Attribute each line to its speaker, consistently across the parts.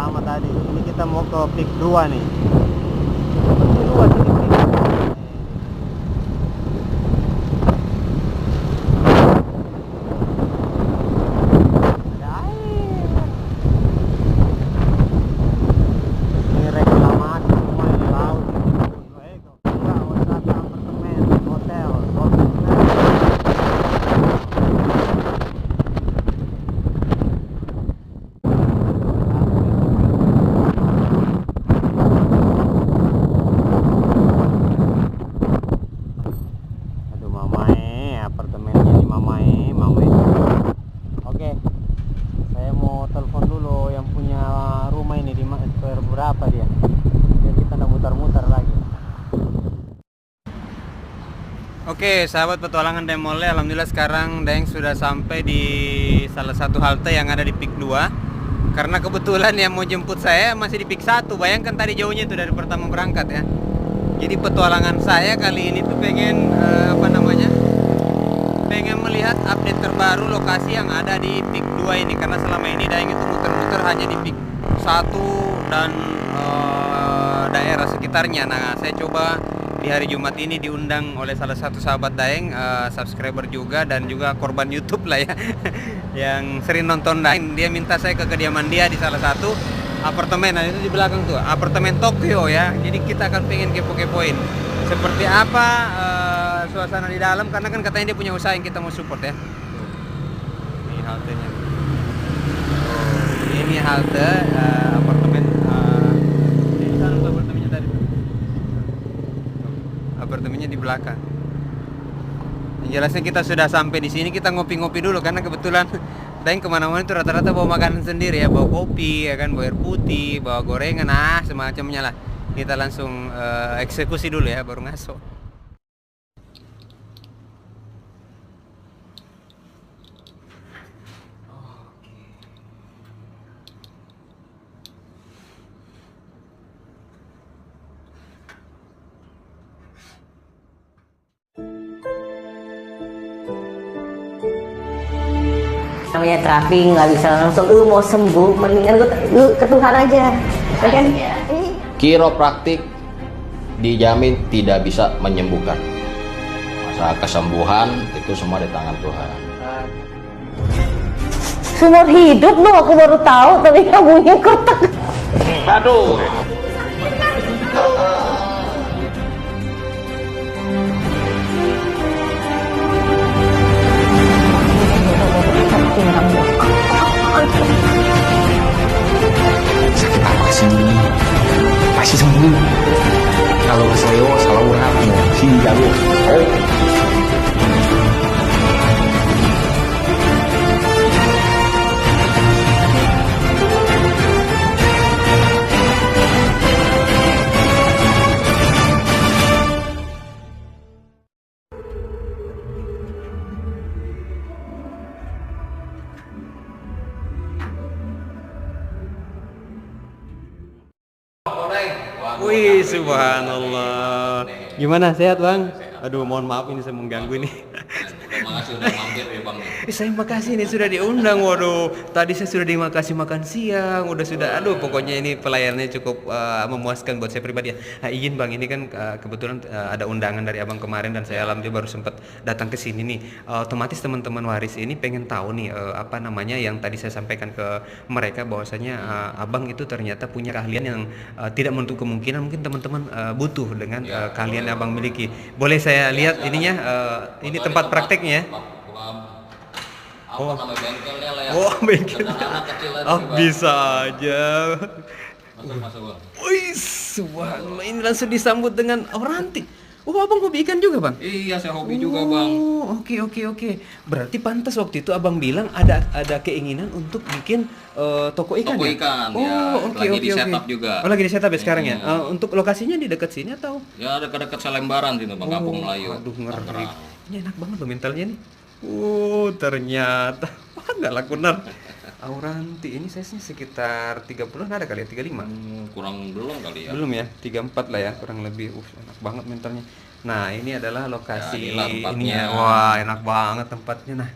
Speaker 1: pertama tadi. Ini kita mau ke peak 2 nih. Seperti luas ini peak. Ada air. Ini reklamasi semua ini laut. Enggak, wisata apartemen, hotel, shopping center. Aduh mamae, apartemennya di mamae, mamae. Oke, saya mau telepon dulu yang punya rumah ini di square berapa dia. Biar kita nggak mutar-mutar lagi. Oke, sahabat petualangan Demole, alhamdulillah sekarang Daeng sudah sampai di salah satu halte yang ada di Peak 2. Karena kebetulan yang mau jemput saya masih di Peak 1. Bayangkan tadi jauhnya itu dari pertama berangkat ya. Jadi petualangan saya kali ini tuh pengen pengen melihat update terbaru lokasi yang ada di Peak 2 ini, karena selama ini Daeng itu muter-muter hanya di Peak 1 dan daerah sekitarnya. Nah, saya coba di hari Jumat ini diundang oleh salah satu sahabat Daeng, subscriber juga dan juga korban YouTube lah ya, yang sering nonton Daeng. Dia minta saya ke kediaman dia di salah satu apartemen. Nah, itu di belakang tuh apartemen Tokyo ya. Jadi kita akan pengen kepo-kepoin seperti apa suasana di dalam, karena kan katanya dia punya usaha yang kita mau support ya. Ini haltenya. Ini halte apartemen. Ini sana tuh apartemennya tadi. Apartemennya di belakang. Yang jelasnya kita sudah sampai di sini, kita ngopi-ngopi dulu karena kebetulan Daeng kemana-mana itu rata-rata bawa makanan sendiri ya, bawa kopi ya kan, bawa air putih, bawa gorengan, semacamnya lah. Kita langsung eksekusi dulu ya, baru ngaso.
Speaker 2: Namanya terapi nggak bisa langsung mau sembuh, mendingan gue ke Tuhan aja ya kan.
Speaker 3: Kiropraktik dijamin tidak bisa menyembuhkan. Masalah kesembuhan itu semua di tangan Tuhan.
Speaker 2: Seumur hidup lo aku baru tahu tapi kamunya kotak.
Speaker 3: Aduh.
Speaker 4: Sakit apa sih? Pasti sembuh. Kalau keselio salah urap si jago. Oh.
Speaker 1: Wih, subhanallah. Gimana, sehat bang? Aduh, mohon maaf ini saya mengganggu ini.
Speaker 3: Terima kasih udah mampir ya Bang.
Speaker 1: Saya makasih ini sudah diundang. Waduh, tadi saya sudah dikasih makan siang, aduh pokoknya ini pelayanannya cukup memuaskan buat saya pribadi ya. Nah, izin bang, ini kan kebetulan ada undangan dari abang kemarin dan saya alhamdulillah baru sempat datang ke sini nih. Otomatis teman-teman waris ini pengen tahu nih yang tadi saya sampaikan ke mereka, bahwasanya abang itu ternyata punya keahlian yang tidak menutup kemungkinan mungkin teman-teman butuh dengan keahlian yang abang miliki. Boleh saya lihat ininya? Ini tempat prakteknya.
Speaker 3: Apa nama bengkelnya lah ya?
Speaker 1: Oh, bengkel.
Speaker 3: Sederhana, kecil aja,
Speaker 1: Oh,
Speaker 3: Bang.
Speaker 1: bisa aja.
Speaker 3: Masuk Bang.
Speaker 1: Wih, subhanallah, ini langsung disambut dengan oranti. Oh, abang hobi ikan juga bang?
Speaker 3: Iya, saya hobi juga Bang.
Speaker 1: Oh, oke. Berarti pantas waktu itu abang bilang ada keinginan untuk bikin toko ikan
Speaker 3: Toko
Speaker 1: ya?
Speaker 3: ikan,
Speaker 1: Oh,
Speaker 3: ya.
Speaker 1: oke.
Speaker 3: Lagi di setup juga.
Speaker 1: Oh, lagi di setup ya sekarang ya? Untuk lokasinya di dekat sini atau?
Speaker 3: Ya dekat-dekat Salembaran sini Bang, Kampung Melayu.
Speaker 1: Aduh, ngeri.
Speaker 3: Tangerang.
Speaker 1: Ini enak banget loh mentalnya nih. Oh, ternyata. Wah, nggak laku nar. Auranti ini size-nya sekitar 30 ada kali ya, 35.
Speaker 3: Kurang belum kali ya.
Speaker 1: Belum ya, 34 lah ya kurang lebih. Enak banget mentalnya. Nah, ini adalah lokasi
Speaker 3: Ya, inilah tempatnya.
Speaker 1: ininya. Wah, enak banget tempatnya. Nah,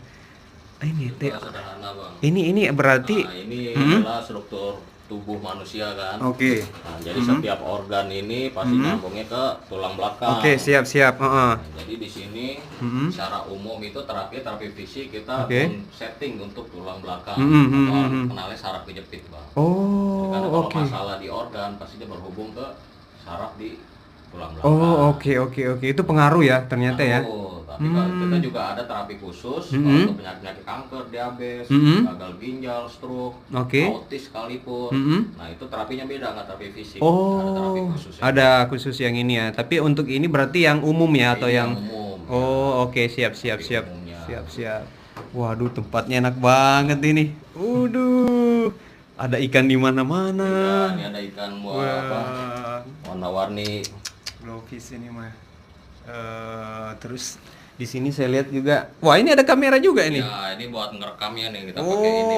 Speaker 1: ini teh.
Speaker 3: Sederhana Bang.
Speaker 1: Ini berarti
Speaker 3: Nah, ini adalah struktur tubuh manusia kan.
Speaker 1: Oke.
Speaker 3: Nah, jadi setiap organ ini pasti nyambungnya ke tulang belakang.
Speaker 1: Oke, siap.
Speaker 3: Nah, jadi di sini secara umum itu terapi fisik kita setting untuk tulang belakang. Atau kenalnya saraf kejepit, Bang.
Speaker 1: Oh,
Speaker 3: Karena kalau
Speaker 1: oke.
Speaker 3: masalah di organ pasti dia berhubung ke saraf di tulang belakang.
Speaker 1: Oh, oke. Itu pengaruh ya ternyata ya.
Speaker 3: Tapi kalau kita juga ada terapi khusus untuk penyakit kanker, diabetes, gagal ginjal, stroke, autis sekalipun. Nah itu terapinya beda, nggak terapi fisik. Ada terapi khusus.
Speaker 1: Ada khusus yang ini ya. Tapi untuk ini berarti yang umum ya atau
Speaker 3: Ini
Speaker 1: yang
Speaker 3: umum.
Speaker 1: Oh, oke, siap.
Speaker 3: umumnya.
Speaker 1: Siap. Waduh, tempatnya enak banget ini. Waduh. Ada ikan di mana-mana.
Speaker 3: Iya, ini ada ikan
Speaker 1: Wah.
Speaker 3: warna-warni.
Speaker 1: Glowfish ini mah. Terus di sini saya lihat juga. Wah, ini ada kamera juga ini.
Speaker 3: Ya, ini buat ngerekamnya nih kita pakai ini.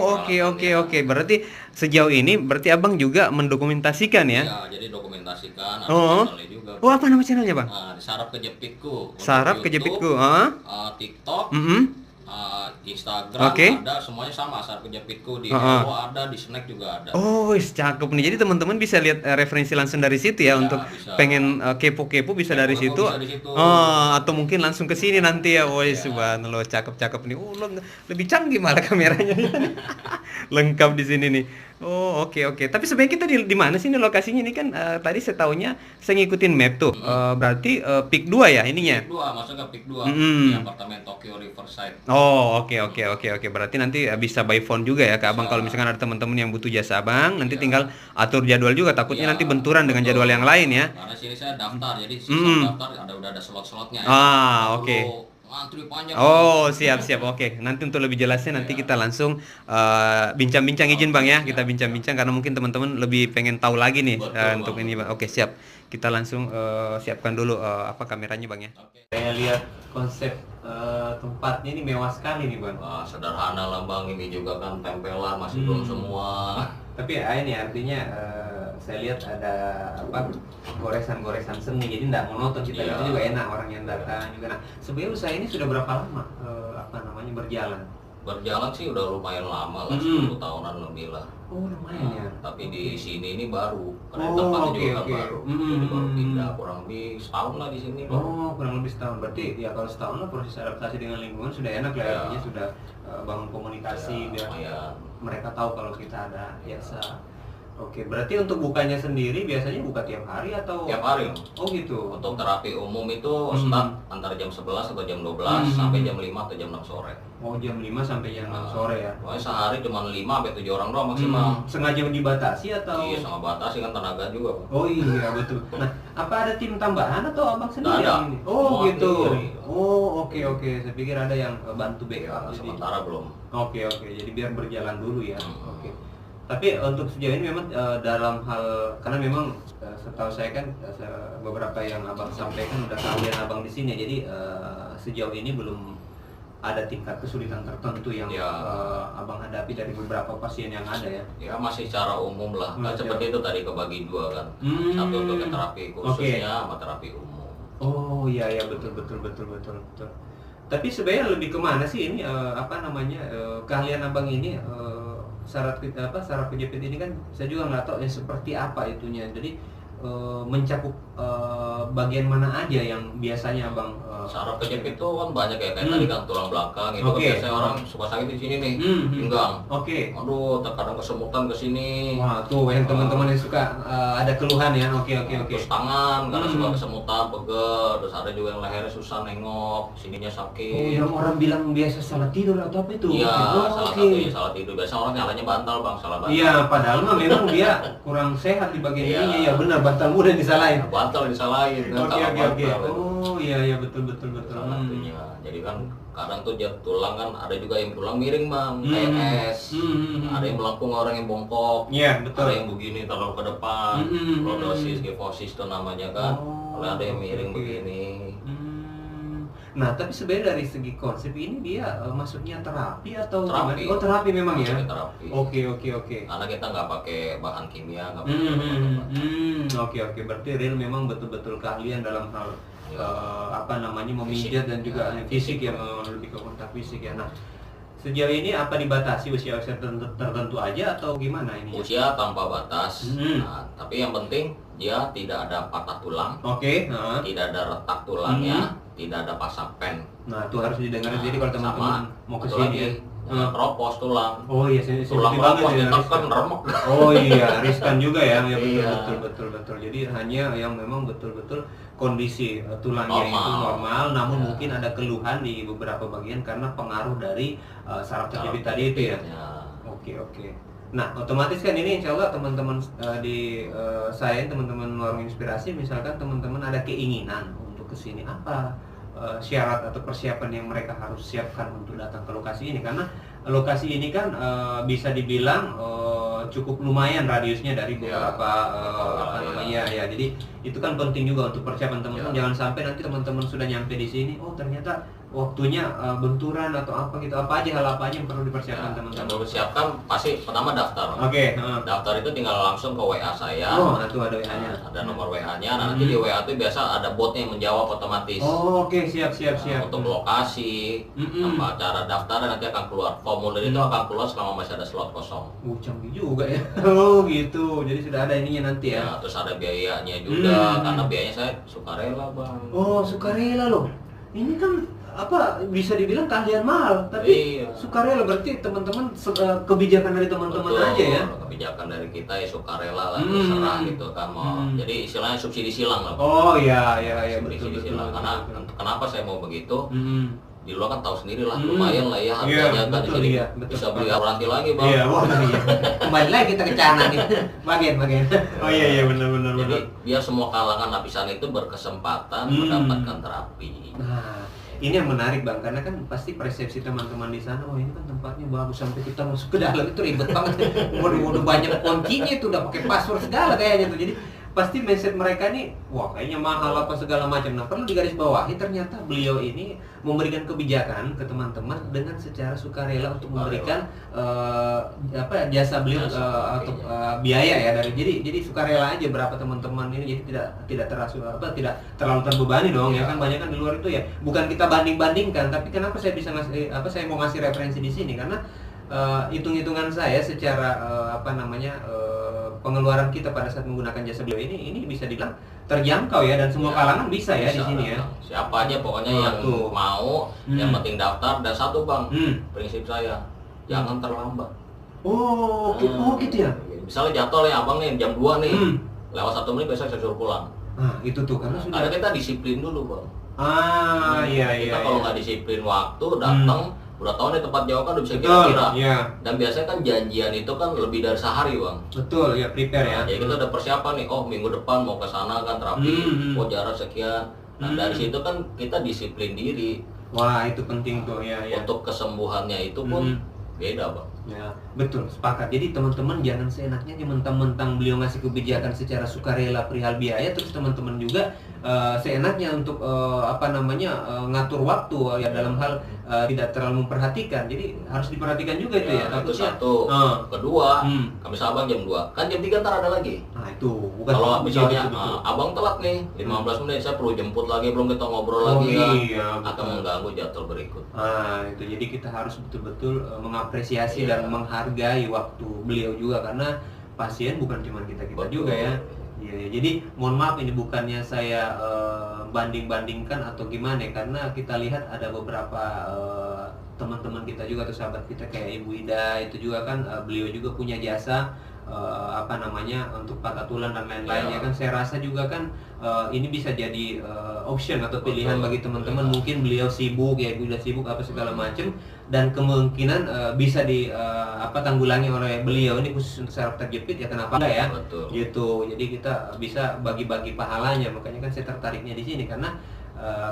Speaker 1: Oke. Berarti sejauh ini berarti Abang juga mendokumentasikan ya?
Speaker 3: Ya, jadi dokumentasikan ada channelnya juga.
Speaker 1: Oh, apa nama channelnya, Bang?
Speaker 3: Nah, saraf kejepitku. Untuk
Speaker 1: Saraf
Speaker 3: YouTube,
Speaker 1: kejepitku,
Speaker 3: TikTok, Instagram ada, semuanya sama saraf kejepitku. Di Hello ada, di Snack juga ada.
Speaker 1: Oh, cakep nih. Jadi teman-teman bisa lihat referensi langsung dari situ ya, untuk
Speaker 3: bisa.
Speaker 1: pengen kepo-kepo bisa dari situ.
Speaker 3: Bisa di situ.
Speaker 1: Atau mungkin langsung ke sini nanti ya. Woi, subhanallah, cakep nih. Lebih canggih malah kameranya. Lengkap di sini nih. Oh, oke. Tapi sebenarnya kita di mana sih ini lokasinya? Ini kan tadi saya taunya saya ngikutin map tuh. Berarti Peak 2 ya ininya.
Speaker 3: Peak 2, masuk ke Peak 2 di apartemen Tokyo Riverside.
Speaker 1: Oh, oke. Berarti nanti bisa by phone juga ya ke Abang kalau misalkan ada teman-teman yang butuh jasa Abang, nanti tinggal atur jadwal juga, takutnya nanti benturan dengan jadwal yang lain ya.
Speaker 3: Karena sini saya daftar, jadi sistem daftar udah ada slot-slotnya ya.
Speaker 1: Oke.
Speaker 3: Antri panjang.
Speaker 1: Oh, siap. Oke. Nanti untuk lebih jelasnya nanti kita langsung bincang-bincang izin Bang ya. Kita bincang-bincang karena mungkin teman-teman lebih pengen tahu lagi nih untuk ini Bang. Oke, siap. Kita langsung siapkan dulu kameranya Bang ya. Saya lihat konsep tempatnya ini mewah sekali nih Bang.
Speaker 3: Wah, sederhana lah Bang, ini juga kan tempelan masih belum semua.
Speaker 1: Tapi ini artinya saya lihat ada goresan-goresan seni, jadi nggak monoton, kita itu juga enak orang yang datang juga. Nah, sebenarnya usaha ini sudah berapa lama berjalan?
Speaker 3: Berjalan sih udah lumayan lama lah, 10 tahunan lebih lah.
Speaker 1: Oh, lumayan ya.
Speaker 3: Tapi di sini ini baru, karena tempatnya juga kan baru. Jadi baru pindah kurang lebih setahun lah di sini.
Speaker 1: Kurang lebih setahun. Berarti ya kalau setahun lah proses adaptasi dengan lingkungan sudah enak lah, artinya sudah bangun komunikasi biar mereka tahu kalau kita ada jasa. Oke, berarti untuk bukanya sendiri biasanya buka tiap hari atau?
Speaker 3: Tiap hari.
Speaker 1: Oh gitu.
Speaker 3: Untuk terapi umum itu start antara jam 11 atau jam 12 sampai jam 5 atau jam 6 sore.
Speaker 1: Oh, jam 5 sampai jam 6 sore ya?
Speaker 3: Pokoknya sehari cuma 5 sampai 7 orang doang maksimal.
Speaker 1: Sengaja dibatasi atau?
Speaker 3: Iya, sama batasi kan tenaga juga.
Speaker 1: Oh iya, betul. Nah, apa ada tim tambahan atau Abang sendiri
Speaker 3: ada.
Speaker 1: yang ini? Oh
Speaker 3: Semua
Speaker 1: gitu.
Speaker 3: sendiri.
Speaker 1: Oh, oke. Saya pikir ada yang bantu backup.
Speaker 3: Sementara belum.
Speaker 1: Oke. Jadi biar berjalan dulu ya. Oke. Tapi untuk sejauh ini memang dalam hal, karena memang setahu saya kan beberapa yang Abang sampaikan udah keahlian Abang di sini, jadi sejauh ini belum ada tingkat kesulitan tertentu yang Abang hadapi dari beberapa pasien yang ada ya? Ya
Speaker 3: masih secara umum lah, kan seperti itu tadi kebagi dua kan. Satu untuk terapi khususnya sama terapi umum.
Speaker 1: Oh iya betul. Tapi sebenarnya lebih kemana sih ini keahlian Abang ini? Saraf kejepit ini kan saya juga nggak tahu ya seperti apa itunya, jadi mencakup bagian mana aja yang biasanya Abang
Speaker 3: saraf kejepit itu kan banyak ya, kayak tadi kan tulang belakang itu kan biasanya orang suka sakit di sini nih, pinggang. Aduh, terkadang kesemutan ke sini.
Speaker 1: Wah, tuh yang teman-teman yang suka ada keluhan ya. Oke.
Speaker 3: Terus tangan karena suka kesemutan, pegel, terus ada juga yang lehernya susah nengok, sininya sakit.
Speaker 1: Yang orang bilang biasa salah tidur atau apa itu?
Speaker 3: Iya, salah satunya salah tidur. Biasa orang nyalanya bantal Bang, salah bantal.
Speaker 1: Iya, padahal mah memang dia kurang sehat di bagian ininya. Ya benar, bantal mudah disalahin.
Speaker 3: Bantal disalahin.
Speaker 1: Oke. Oh iya betul.
Speaker 3: Salah satunya. Jadi kan kadang tuh tulang kan ada juga yang tulang miring Bang, kayak es. Ada yang melengkung, orang yang bongkok.
Speaker 1: Iya, betul.
Speaker 3: Ada yang begini terlalu ke depan. Lordosis, kyphosis itu namanya kan. Kalau ada yang miring begini.
Speaker 1: Nah, tapi sebenarnya dari segi konsep ini dia maksudnya terapi atau
Speaker 3: terapi?
Speaker 1: Oh, terapi memang ya.
Speaker 3: Terapi.
Speaker 1: Oke.
Speaker 3: Karena kita nggak pakai bahan kimia, nggak
Speaker 1: Oke.
Speaker 3: pakai
Speaker 1: Berarti real memang betul-betul keahlian dalam hal memijat dan juga fisik ya, lebih ke kontak fisik ya. Nah, Sejauh ini apa dibatasi usia-usia tertentu aja atau gimana ini?
Speaker 3: Usia tanpa batas. Nah, tapi yang penting dia tidak ada patah tulang. Tidak ada retak tulangnya, tidak ada pasang pen.
Speaker 1: Nah, itu harus didengar. Jadi kalau teman-teman mau ke sini ya.
Speaker 3: Keropos tulang.
Speaker 1: Oh iya,
Speaker 3: tulang keropos ditekan remek.
Speaker 1: Oh iya, riskan juga ya. Ya
Speaker 3: Iya.
Speaker 1: betul. Jadi hanya yang memang betul-betul kondisi tulangnya itu normal, namun mungkin ada keluhan di beberapa bagian karena pengaruh dari saraf terjepit tadi itu ya. Oke. Nah, otomatis kan ini insya Allah teman-teman teman-teman Warung Inspirasi, misalkan teman-teman ada keinginan untuk kesini, apa syarat atau persiapan yang mereka harus siapkan untuk datang ke lokasi ini? Karena lokasi ini kan bisa dibilang cukup lumayan radiusnya dari beberapa ya. Jadi itu kan penting juga untuk persiapan teman-teman. Jangan sampai nanti teman-teman sudah nyampe di sini, oh ternyata waktunya benturan atau apa gitu. Apa aja yang perlu dipersiapkan teman-teman?
Speaker 3: Yang perlu siapkan pasti pertama daftar. Daftar itu tinggal langsung ke WA saya.
Speaker 1: Itu ada WA-nya.
Speaker 3: Ada nomor WA-nya. Nah, nanti di WA itu biasa ada botnya yang menjawab otomatis.
Speaker 1: Siap.
Speaker 3: Untuk lokasi, apa cara daftar, nanti akan keluar formulir itu akan keluar selama masih ada slot kosong.
Speaker 1: Canggih juga ya. Gitu. Jadi sudah ada ininya nanti ya.
Speaker 3: Terus ada biayanya juga, karena biayanya saya sukarela, Bang.
Speaker 1: Sukarela loh. Ini kan bisa dibilang keahlian mahal, tapi sukarela berarti teman-teman kebijakan dari teman-teman aja ya.
Speaker 3: Kebijakan dari kita ya sukarela lah, terserah gitu kan mau. Jadi istilahnya subsidi silang lah.
Speaker 1: Betul.
Speaker 3: Karena kenapa saya mau begitu? Di luar kan tahu sendiri lah, lumayan lah ya harganya kan di sini. Bisa beli rantai lagi, Bang.
Speaker 1: Iya. Kembali lagi kita ke Cana nih. Bagian. Iya benar.
Speaker 3: Jadi biar semua kalangan lapisan itu berkesempatan mendapatkan terapi.
Speaker 1: Nah, ini yang menarik Bang, karena kan pasti persepsi teman-teman di sana, ini kan tempatnya bagus, sampai kita masuk ke dalam itu ribet banget. Waduh banyak kuncinya itu, udah pakai password segala kayaknya tuh. Jadi pasti mindset mereka nih, kayaknya mahal apa segala macam. Nah, perlu digarisbawahi ternyata beliau ini memberikan kebijakan ke teman-teman dengan secara sukarela untuk memberikan jasa beliau atau biaya ya dari. Jadi sukarela aja berapa teman-teman ini, jadi tidak terlalu terbebani dong ya kan. Banyak kan di luar itu ya, bukan kita banding-bandingkan, tapi kenapa saya bisa saya mau ngasih referensi di sini karena hitung-hitungan saya secara pengeluaran kita pada saat menggunakan jasa beliau ini bisa dibilang terjangkau ya, dan semua kalangan bisa ya di sini ya.
Speaker 3: Siapa aja pokoknya yang mau, yang penting daftar. Dan satu Bang, prinsip saya jangan terlambat.
Speaker 1: Gitu ya.
Speaker 3: Misalnya jadwal ya Abang nih jam 2 nih, lewat 1 menit besok saya suruh pulang.
Speaker 1: Itu tuh karena sudah.
Speaker 3: Karena kita disiplin dulu Bang.
Speaker 1: Iya.
Speaker 3: Kita kalau nggak disiplin waktu datang, udah tahu nih tempat jauh kan udah bisa kira-kira. Dan biasanya kan janjian itu kan lebih dari sehari Bang.
Speaker 1: Betul ya, prepare ya.
Speaker 3: Jadi kita udah persiapan nih, minggu depan mau ke sana kan terapi, jarak sekian. Nah dari situ kan kita disiplin diri.
Speaker 1: Wah itu penting tuh ya.
Speaker 3: Untuk kesembuhannya itu pun beda Bang.
Speaker 1: Ya betul, sepakat. Jadi teman-teman jangan seenaknya mentang-mentang beliau ngasih kebijakan secara sukarela perihal biaya, terus teman-teman juga seenaknya untuk ngatur waktu ya dalam hal tidak terlalu memperhatikan. Jadi harus diperhatikan juga itu ya.
Speaker 3: Itu satu. Kedua, kami Abang jam 2, kan jam 3 ntar ada lagi.
Speaker 1: Nah itu bukan.
Speaker 3: Kalau misalnya Abang telat nih 15 menit, saya perlu jemput lagi, belum kita ngobrol lagi kan, akan mengganggu jadwal berikut.
Speaker 1: Itu jadi kita harus betul-betul mengapresiasi dan menghargai waktu beliau juga, karena pasien bukan cuma kita juga ya. Iya, jadi mohon maaf ini bukannya saya banding-bandingkan atau gimana ya, karena kita lihat ada beberapa teman-teman kita juga atau sahabat kita kayak Ibu Ida itu juga kan beliau juga punya jasa untuk patah tulang dan lain-lain ya kan. Saya rasa juga kan ini bisa jadi option atau pilihan bagi teman-teman. Mungkin beliau sibuk ya, Ibu Ida sibuk apa segala macam, dan kemungkinan bisa tanggulangi oleh beliau ini khusus untuk saraf terjepit ya, kenapa enggak ya. Gitu. Jadi kita bisa bagi-bagi pahalanya. Makanya kan saya tertariknya di sini karena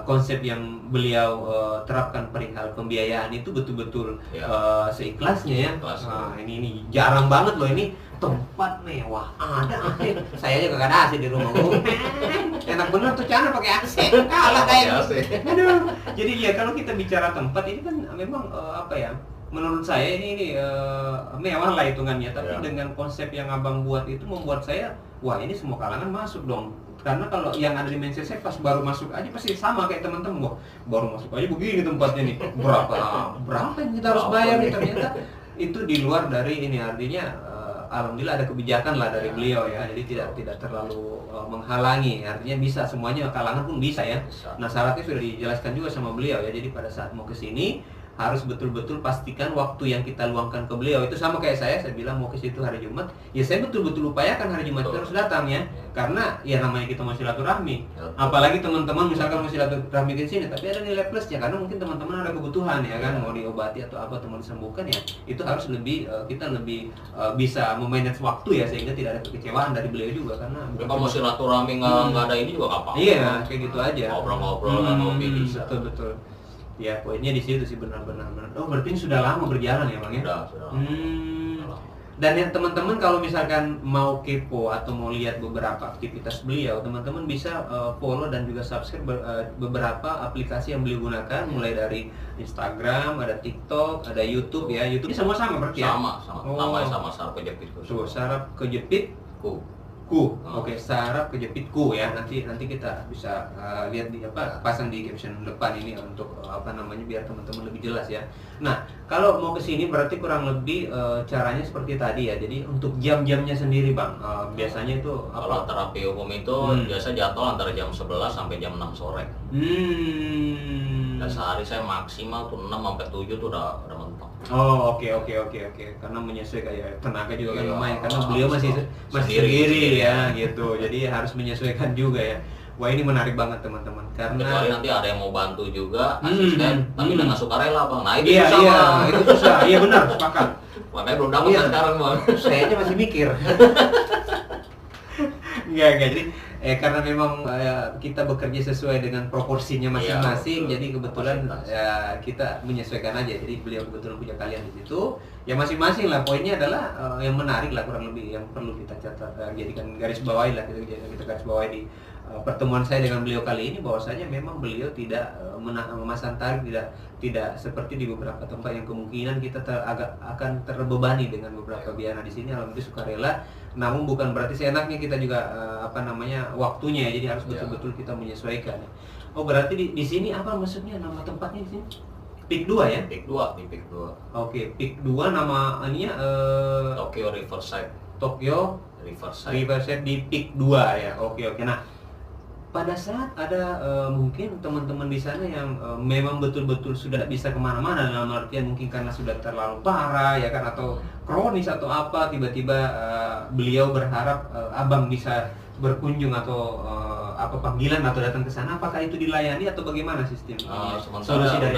Speaker 1: konsep yang beliau terapkan perihal pembiayaan itu betul-betul seikhlasnya ya. Ini jarang banget loh, ini tempat mewah ada. Saya aja gak ada AC di rumah gue. Enak bener tuh Cana pakai AC. Kalah kayak gitu. Aduh. Jadi ya kalau kita bicara tempat ini kan memang menurut saya ini mewah lah hitungannya, tapi dengan konsep yang Abang buat itu membuat saya ini semua kalangan masuk dong. karena kalau yang ada di mindset saya pas baru masuk aja pasti sama kayak teman-teman, wah baru masuk aja begini tempatnya nih, berapa yang kita harus bayar nih, ternyata itu di luar dari ini, artinya alhamdulillah ada kebijakan lah dari beliau ya, jadi tidak terlalu menghalangi, artinya bisa semuanya, kalangan pun bisa ya. Nah syaratnya sudah dijelaskan juga sama beliau ya, jadi pada saat mau ke sini harus betul-betul pastikan waktu yang kita luangkan ke beliau. Itu sama kayak saya bilang mau ke situ hari Jumat, ya saya betul-betul upayakan hari Jumat itu harus datang ya, karena ya namanya kita mau silaturahmi, apalagi teman-teman misalkan mau silaturahmi ke sini, tapi ada nilai plusnya, karena mungkin teman-teman ada kebutuhan ya kan, mau diobati atau apa, teman disembuhkan ya, itu harus lebih kita lebih bisa memanage waktu ya, sehingga tidak ada kekecewaan dari beliau juga, karena
Speaker 3: kalau mau silaturahmi nggak ada ini juga apa-apa.
Speaker 1: Iya, kayak gitu aja.
Speaker 3: Ngobrol-ngobrol ngopi bisa.
Speaker 1: Betul. Ya, poinnya di situ sih benar-benar. Oh, berarti ini sudah lama berjalan ya, Bang ya?
Speaker 3: Sudah.
Speaker 1: Dan yang teman-teman kalau misalkan mau kepo atau mau lihat beberapa aktivitas beliau, teman-teman bisa follow dan juga subscribe beberapa aplikasi yang beliau gunakan, mulai dari Instagram, ada TikTok, ada YouTube ya. YouTube ini semua sama berarti ya?
Speaker 3: Sama. Namanya sama, Sarap Kejepit.
Speaker 1: Tuh, Sarap Kejepit Oke, Sarap Kejepit ya. Nanti kita bisa lihat di pasang di caption depan ini untuk biar teman-teman lebih jelas ya. Nah, kalau mau ke sini berarti kurang lebih caranya seperti tadi ya. Jadi untuk jam-jamnya sendiri, Bang, biasanya itu
Speaker 3: kalau terapi umum itu biasa jadwal antara jam 11 sampai jam 6 sore. Dan sehari saya maksimal tuh 6 sampai 7 tuh udah mentok.
Speaker 1: Oh, oke. Karena menyesuaikan ya, tenaga juga kan lumayan, karena beliau masih sendiri ya gitu. Jadi harus menyesuaikan juga ya. Wah, ini menarik banget teman-teman, karena
Speaker 3: kecuali nanti ada yang mau bantu juga asisten, tapi dengan sukarela, Bang. Nah, itu
Speaker 1: itu susah. Iya benar, sepakat.
Speaker 3: Makanya belum dapat sekarang, Bang.
Speaker 1: Saya aja masih mikir. Enggak, jadi karena memang kita bekerja sesuai dengan proporsinya masing-masing, jadi kebetulan kita menyesuaikan aja. Jadi beliau kebetulan punya kalian di situ, ya masing-masing lah. Poinnya adalah yang menarik lah kurang lebih, yang perlu kita catat, jadikan garis bawahi lah, kita garis bawahi di pertemuan saya dengan beliau kali ini, bahwasanya memang beliau tidak memasang tarif, tidak seperti di beberapa tempat yang kemungkinan kita akan terbebani dengan beberapa biaya. Di sini alhamdulillah sukarela, namun bukan berarti seenaknya kita juga waktunya ya, jadi harus betul-betul kita menyesuaikan. Oh, berarti di sini apa maksudnya nama tempatnya di sini? Pik 2 ya?
Speaker 3: Pik 2.
Speaker 1: Oke, Pik 2 nama ininya
Speaker 3: Tokyo Riverside
Speaker 1: di Pik 2 ya. Oke. Nah, pada saat ada mungkin teman-teman di sana yang memang betul-betul sudah bisa kemana-mana, dalam artian mungkin karena sudah terlalu parah ya kan, atau kronis atau apa, tiba-tiba beliau berharap abang bisa berkunjung atau panggilan atau datang ke sana, apakah itu dilayani atau bagaimana sistem?
Speaker 3: Solusi dari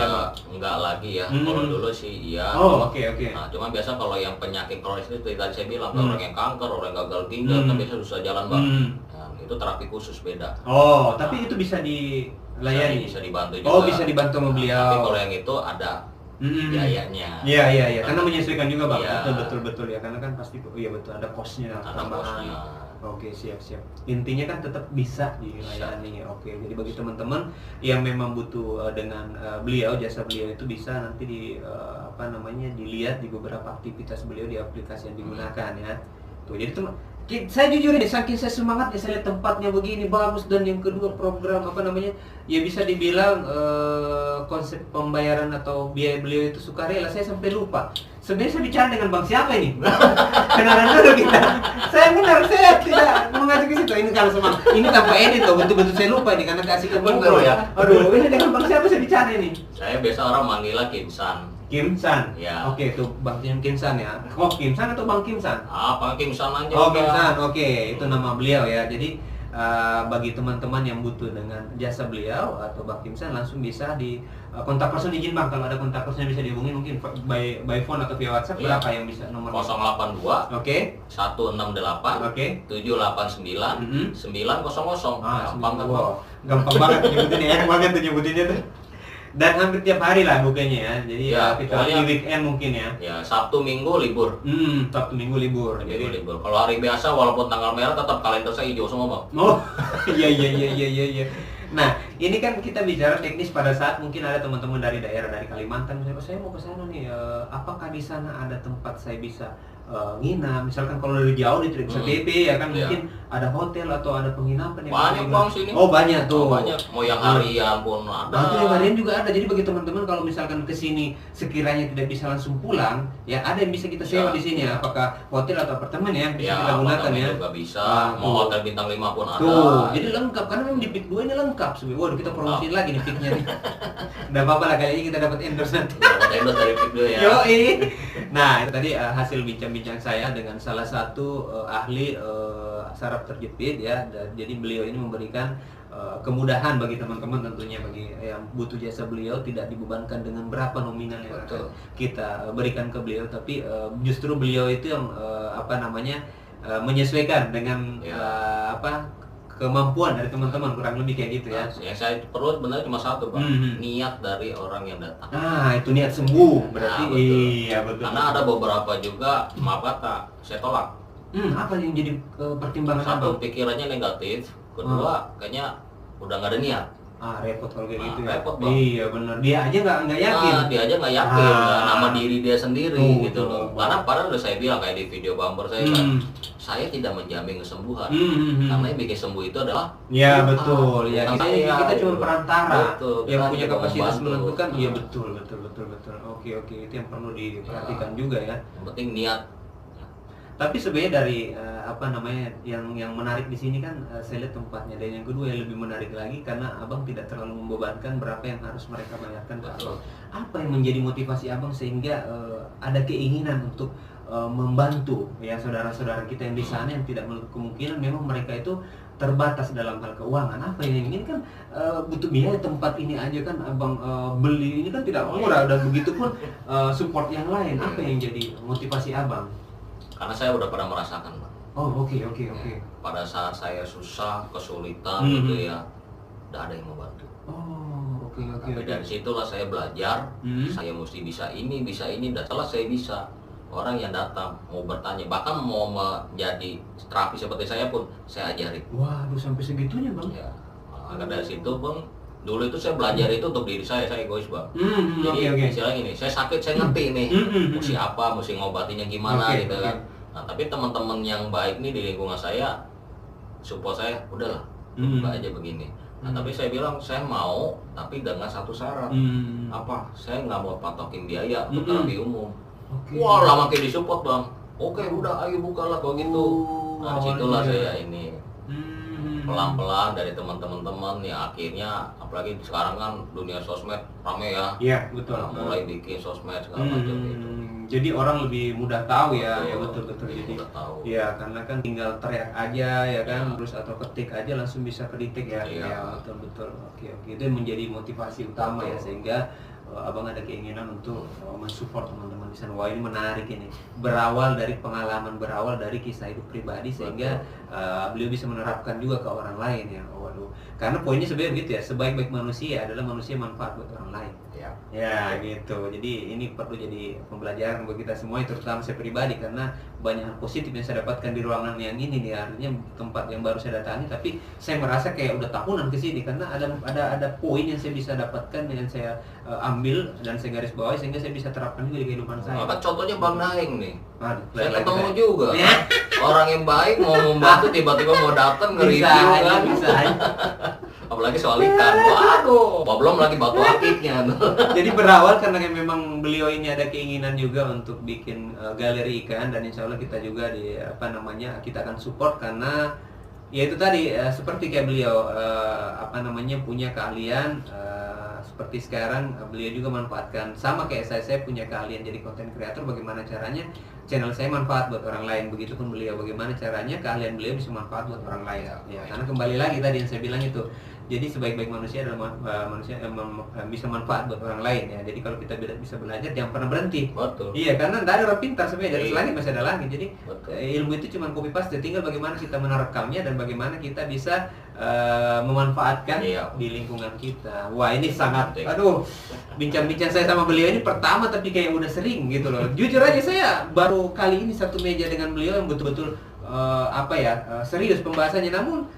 Speaker 3: enggak lagi ya. Kalau dulu sih iya.
Speaker 1: Oh, oke.
Speaker 3: Nah, cuma biasa kalau yang penyakit kronis itu tadi saya bilang, orang yang kanker, orang yang gagal ginjal, kan biasa susah jalan, Bang. Itu terapi khusus beda.
Speaker 1: Oh, tapi itu bisa dilayani?
Speaker 3: Bisa dibantu juga.
Speaker 1: Oh, bisa dibantu sama beliau.
Speaker 3: Tapi kalau yang itu ada biayanya.
Speaker 1: Iya. Karena menyesuaikan juga, Bang. Betul ya. Karena kan pasti betul ada kosnya, tambahan. Oke, siap. Intinya kan tetap bisa dilayani. Oke, jadi bagi teman-teman yang memang butuh dengan beliau, jasa beliau itu bisa nanti dilihat di beberapa aktivitas beliau di aplikasi yang digunakan ya. Tuh, jadi saya jujur ini, saking saya semangat ya, saya lihat tempatnya begini bagus, dan yang kedua program ya bisa dibilang konsep pembayaran atau biaya beliau itu sukarela, saya sampai lupa. Sebenarnya saya bicara dengan Bang siapa ini? Kenalan dulu kita. Saya tidak mengacu ke situ. Ini kalau semangat, ini tanpa edit loh, betul-betul saya lupa ini karena kasih ngobrol ya. Aduh, ini dengan Bang siapa saya bicara ini?
Speaker 3: Saya biasa orang manggilnya
Speaker 1: Kimsan.
Speaker 3: Ya.
Speaker 1: Oke, itu Bang Kimsan ya. Oh, Kimsan atau Bang Kimsan?
Speaker 3: Bang Kimsan aja.
Speaker 1: Oh, Kimsan. Oke, itu nama beliau ya. Jadi bagi teman-teman yang butuh dengan jasa beliau atau Bang Kimsan, langsung bisa di kontak person. Izin Bang, kalau ada kontak person yang bisa dihubungi mungkin by phone atau via WhatsApp, berapa yang bisa nomor?
Speaker 3: 082
Speaker 1: Oke.
Speaker 3: 168
Speaker 1: Oke.
Speaker 3: 789 900.
Speaker 1: Gampang banget nyebutinnya, enak banget tuh nyebutinnya tuh. Dan hampir tiap hari lah bukanya ya. Jadi kita di weekend mungkin ya.
Speaker 3: Ya, Sabtu Minggu libur.
Speaker 1: Sabtu Minggu libur.
Speaker 3: Jadi libur. Kalau hari biasa walaupun tanggal merah tetap kalender saya hijau semua, Bang.
Speaker 1: Oh. Iya. Nah, ini kan kita bicara teknis pada saat mungkin ada teman-teman dari daerah, dari Kalimantan, saya mau ke sana nih, apakah di sana ada tempat saya bisa nginap, misalkan kalau dari jauh tidak bisa TP ya kan, mungkin ada hotel atau ada penginapan yang
Speaker 3: banyak bang sini.
Speaker 1: Oh banyak tuh.
Speaker 3: Banyak, mau yang harian pun ada.
Speaker 1: Nah, itu yang harian juga ada. Jadi bagi teman-teman kalau misalkan ke sini sekiranya tidak bisa langsung pulang, ya ada yang bisa kita sewa di sini. Apakah hotel atau apartemen ya bisa kita gunakan ya.
Speaker 3: Juga bisa. Mau hotel bintang 5 pun ada.
Speaker 1: Tuh, jadi lengkap karena memang di Peak 2 ini lengkap sebenarnya. Waduh, kita promosiin lagi nih Peak-nya nih. Enggak apa-apa lah, kayaknya kita dapat endorse nanti.
Speaker 3: Dapat endorse dari Peak 2 ya.
Speaker 1: Yoi. Nah, itu tadi hasil bincang-bincang saya dengan salah satu ahli saraf terjepit ya. Jadi beliau ini memberikan kemudahan bagi teman-teman, tentunya bagi yang butuh jasa beliau, tidak dibebankan dengan berapa nominal yang akan kita berikan ke beliau, tapi justru beliau itu yang menyesuaikan dengan kemampuan dari teman-teman, kurang lebih kayak gitu ya.
Speaker 3: Yang saya perlu sebenarnya cuma satu bang, niat dari orang yang datang.
Speaker 1: Nah itu niat sembuh berarti.
Speaker 3: Betul.
Speaker 1: Iya betul.
Speaker 3: Karena ada beberapa juga, maaf kata, saya tolak.
Speaker 1: Apa yang jadi pertimbangan?
Speaker 3: Satu, pikirannya negatif. Kedua, kayaknya udah nggak ada niat.
Speaker 1: Repot kalau kayak gitu ya.
Speaker 3: Repot bang.
Speaker 1: Iya benar. Dia aja nggak yakin.
Speaker 3: Dia aja nggak yakin nama diri dia sendiri gitu loh. Karena padahal udah saya bilang kayak di video bumper saya kan, saya tidak menjamin kesembuhan. Karena yang bikin sembuh itu adalah
Speaker 1: ya betul. Ya kita cuma
Speaker 3: gitu.
Speaker 1: perantara yang punya kapasitas
Speaker 3: membantu.
Speaker 1: menentukan. Iya betul. Oke itu yang perlu diperhatikan juga ya.
Speaker 3: Yang penting niat.
Speaker 1: Tapi sebenarnya dari yang menarik di sini kan saya lihat tempatnya, dan yang kedua yang lebih menarik lagi karena abang tidak terlalu membebankan berapa yang harus mereka bayarkan ke abang. Apa yang menjadi motivasi abang sehingga ada keinginan untuk membantu ya saudara-saudara kita yang di sana yang tidak menutup kemungkinan memang mereka itu terbatas dalam hal keuangan. Apa yang ini kan butuh biaya tempat ini aja kan abang beli ini kan tidak murah, dan begitu pun support yang lain. Apa yang jadi motivasi abang?
Speaker 3: Karena saya udah pernah merasakan, Bang.
Speaker 1: Oh, oke.
Speaker 3: Pada saat saya susah, kesulitan gitu ya, udah ada yang membantu.
Speaker 1: Oh, oke.
Speaker 3: Tapi dari situlah saya belajar, saya mesti bisa ini, dan setelah saya bisa, orang yang datang mau bertanya, bahkan mau menjadi terapi seperti saya pun, saya ajari.
Speaker 1: Waduh, sampai segitunya Bang?
Speaker 3: Ya, maka dari situ Bang, dulu itu saya belajar itu untuk diri saya egois Bang. Jadi istilahnya gini, saya sakit, saya ngerti nih, mesti apa, mesti ngobatinya gimana gitu kan. Nah tapi teman-teman yang baik nih di lingkungan saya support saya, udahlah buka aja begini. Nah tapi saya bilang saya mau, tapi dengan satu syarat. Apa? Saya nggak mau patokin biaya untuk terapi umum. Wah lama kayak disupport Bang. Oke udah ayo bukalah kalau gitu. Nah disitulah saya ini pelan-pelan dari teman-teman ya, akhirnya apalagi sekarang kan dunia sosmed rame ya.
Speaker 1: Iya betul.
Speaker 3: Nah, mulai bikin sosmed segala macam gitu.
Speaker 1: Jadi orang lebih mudah tahu ya,
Speaker 3: betul.
Speaker 1: Jadi
Speaker 3: mudah tahu.
Speaker 1: Ya karena kan tinggal teriak aja ya kan, terus atau ketik aja langsung bisa kedetek ya.
Speaker 3: Iya.
Speaker 1: Betul. Oke. Itu yang menjadi motivasi utama ya, sehingga abang ada keinginan untuk mensupport teman-teman di sana. Wah ini menarik ini. Berawal dari pengalaman, berawal dari kisah hidup pribadi sehingga beliau bisa menerapkan juga ke orang lain ya. Waduh. Karena poinnya sebenarnya gitu ya. Sebaik-baik manusia adalah manusia manfaat buat orang lain. Ya gitu. Jadi ini perlu jadi pembelajaran bagi kita semua, terutama saya pribadi, karena banyak hal positif yang saya dapatkan di ruangan yang ini nih, artinya tempat yang baru saya datangi, tapi saya merasa kayak udah tahunan ke sini karena ada poin yang saya bisa dapatkan yang saya ambil dan saya garis bawahi sehingga saya bisa terapkan juga di kehidupan saya.
Speaker 3: Maka contohnya Bang Naing nih. Saya
Speaker 1: Lagi
Speaker 3: ketemu juga. Orang yang baik mau membantu tiba-tiba mau datang nge-review kan.
Speaker 1: Bisa.
Speaker 3: Apalagi soal ikan. Waduh, belum lagi batu akiknya.
Speaker 1: Jadi berawal karena memang beliau ini ada keinginan juga untuk bikin galeri ikan, dan insya Allah kita juga kita akan support karena ya itu tadi seperti kayak beliau punya keahlian seperti sekarang beliau juga manfaatkan sama kayak saya punya keahlian jadi konten kreator, bagaimana caranya channel saya manfaat buat orang lain, begitupun beliau bagaimana caranya keahlian beliau bisa manfaat buat orang lain ya. Karena kembali lagi tadi yang saya bilang itu, jadi sebaik-baik manusia adalah manusia yang bisa manfaat buat orang lain ya. Jadi kalau kita bisa belajar jangan pernah berhenti.
Speaker 3: Betul.
Speaker 1: Iya, karena tidak ada orang pintar sebenarnya, dari langit masih ada langit. Jadi ilmu itu cuma copy paste, tinggal bagaimana kita menerekamnya dan bagaimana kita bisa memanfaatkan di lingkungan kita. Wah ini sangat, bincang-bincang saya sama beliau ini pertama tapi kayak udah sering gitu loh. Jujur aja saya baru kali ini satu meja dengan beliau yang betul-betul serius pembahasannya, namun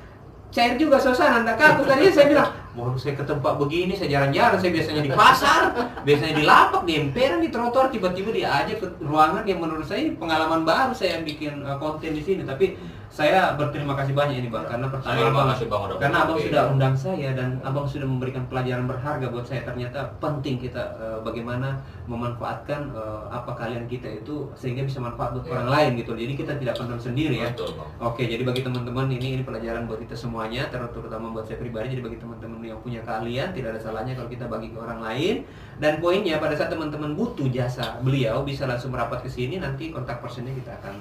Speaker 1: cair juga suasana. Nggak kaku. Tadinya saya bilang, waduh saya ke tempat begini, saya jarang-jarang, saya biasanya di pasar, biasanya di lapak, di emperan, di trotoar, tiba-tiba dia ajak ke ruangan yang menurut saya pengalaman baru saya bikin konten di sini. Tapi saya berterima kasih banyak ini Bang, karena pertama karena Abang sudah undang saya dan Abang sudah memberikan pelajaran berharga buat saya. Ternyata penting kita bagaimana memanfaatkan apa kalian kita itu sehingga bisa manfaat buat orang lain gitu. Jadi kita tidak pendam sendiri ya. Oke, jadi bagi teman-teman ini pelajaran buat kita semuanya, terutama buat saya pribadi. Jadi bagi teman-teman yang punya kalian, tidak ada salahnya kalau kita bagi ke orang lain. Dan poinnya pada saat teman-teman butuh jasa beliau bisa langsung merapat ke sini, nanti kontak personnya kita akan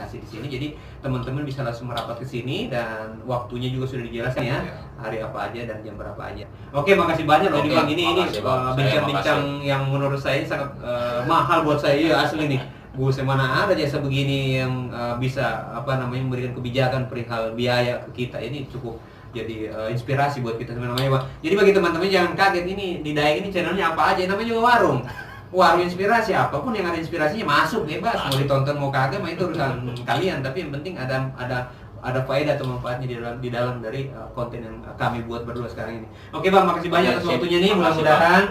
Speaker 1: kasih di sini. Jadi teman-teman bisa langsung merapat ke sini dan waktunya juga sudah dijelaskan ya, hari apa aja dan jam berapa aja. Oke, makasih banyak loh Bang, ini bincang-bincang yang menurut saya sangat mahal buat saya ya, asli nih. Buset, mana ada jasa begini yang bisa memberikan kebijakan perihal biaya ke kita. Ini cukup jadi inspirasi buat kita sebenarnya Bang. Jadi bagi teman-teman jangan kaget, ini di Daeng ini channelnya apa aja, namanya juga warung inspirasi. Apapun yang ada inspirasinya masuk bebas, mau ditonton mau kagak mah itu urusan kalian, tapi yang penting ada faedah atau manfaatnya di dalam dari konten yang kami buat berdua sekarang ini. Oke Bang, makasih banyak atas waktunya nih. Mudah-mudahan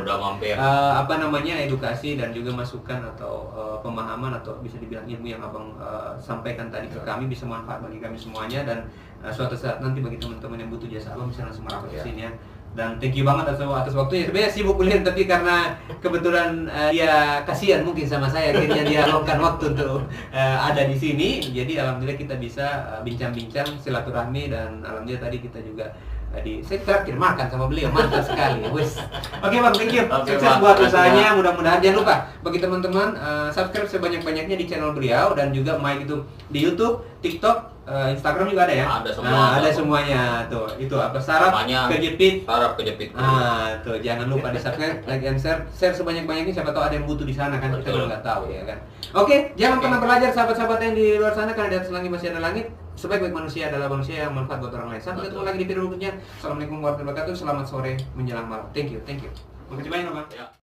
Speaker 1: edukasi dan juga masukan atau pemahaman atau bisa dibilang ilmu yang Abang sampaikan tadi ke kami bisa manfaat bagi kami semuanya, dan suatu saat nanti bagi teman-teman yang butuh jasa Abang bisa langsung merapat ke sini ya. Dan thank you banget atas waktunya. Sebenarnya sibuk kuliah, tapi karena kebetulan dia kasihan mungkin sama saya, akhirnya dia luangkan waktu untuk ada di sini. Jadi alhamdulillah kita bisa bincang-bincang silaturahmi, dan alhamdulillah tadi kita juga saya terakhir makan sama beliau, mantap sekali. Wes. Oke Bang, thank you. Sukses buat usahanya, mudah-mudahan. Jangan lupa bagi teman-teman subscribe sebanyak-banyaknya di channel beliau, dan juga Mike itu di YouTube, TikTok, Instagram juga ada ya?
Speaker 3: Ada semua.
Speaker 1: Ada semuanya tuh. Itu apa? Saraf kejepit. Tuh jangan lupa di subscribe, like and share sebanyak-banyaknya. Siapa tahu ada yang butuh di sana kan, kita juga nggak tahu ya kan. Oke, jangan pernah belajar sahabat-sahabat yang di luar sana, karena di atas langit masih ada langit. Sebaik-baik manusia adalah manusia yang manfaat buat orang lain. Sampai ketemu lagi di video berikutnya. Assalamualaikum warahmatullahi wabarakatuh. Selamat sore menjelang malam. Thank you. Makasih banyak Bang.